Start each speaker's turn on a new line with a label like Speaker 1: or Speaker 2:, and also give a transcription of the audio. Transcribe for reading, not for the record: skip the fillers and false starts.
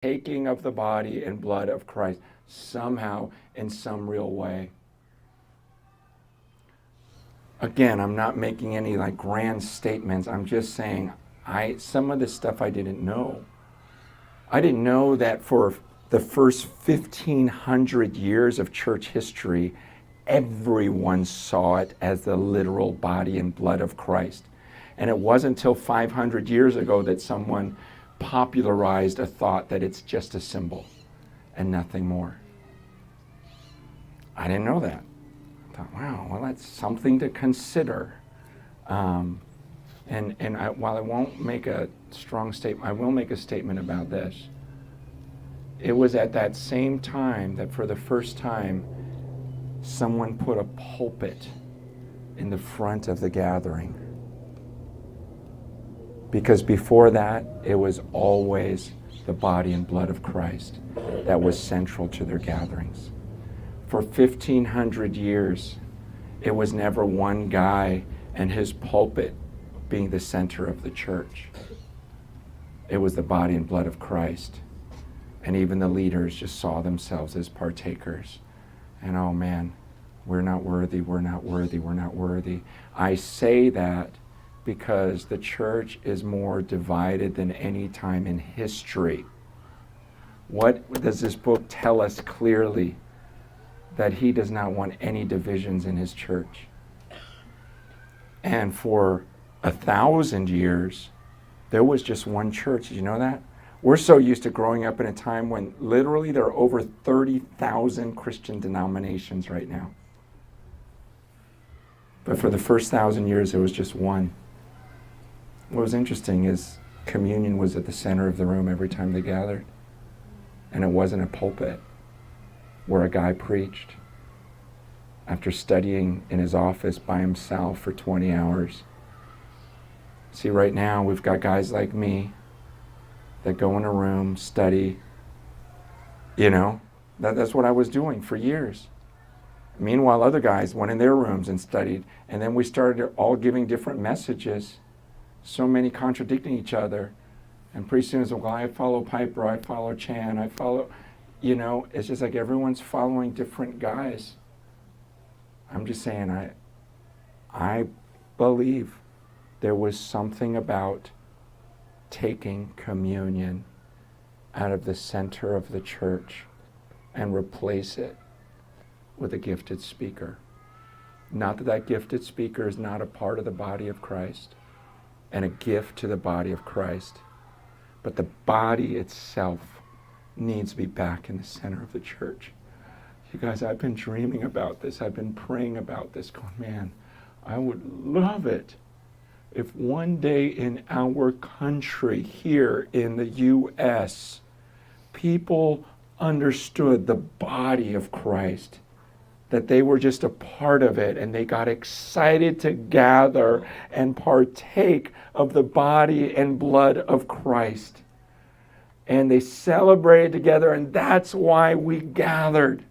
Speaker 1: taking of the body and blood of Christ somehow in some real way. Again, I'm not making any like grand statements. I'm just saying some of this stuff I didn't know. I didn't know that for the first 1,500 years of church history, everyone saw it as the literal body and blood of Christ. And it wasn't until 500 years ago that someone popularized a thought that it's just a symbol and nothing more. I didn't know that. I thought, wow, well, that's something to consider. While I won't make a strong statement, I will make a statement about this. It was at that same time that for the first time, someone put a pulpit in the front of the gathering. Because before that, it was always the body and blood of Christ that was central to their gatherings. For 1,500 years, it was never one guy and his pulpit being the center of the church. It was the body and blood of Christ. And even the leaders just saw themselves as partakers. And oh man, we're not worthy, we're not worthy, we're not worthy. I say that because the church is more divided than any time in history. What does this book tell us clearly? That he does not want any divisions in his church. And for 1,000 years, there was just one church. Did you know that? We're so used to growing up in a time when literally there are over 30,000 Christian denominations right now. But for the first 1,000 years, there was just one. What was interesting is communion was at the center of the room every time they gathered. And it wasn't a pulpit where a guy preached after studying in his office by himself for 20 hours. See, right now we've got guys like me that go in a room, study. That's what I was doing for years. Meanwhile, other guys went in their rooms and studied, and then we started all giving different messages, so many contradicting each other. And pretty soon it's, well, I follow Piper, I follow Chan, I follow... it's just like everyone's following different guys. I'm just saying, I believe there was something about taking communion out of the center of the church and replace it with a gifted speaker. Not that that gifted speaker is not a part of the body of Christ and a gift to the body of Christ, but the body itself needs to be back in the center of the church. You guys, I've been dreaming about this. I've been praying about this, going, man, I would love it if one day in our country here in the U.S., people understood the body of Christ, that they were just a part of it, and they got excited to gather and partake of the body and blood of Christ. And they celebrated together, and that's why we gathered.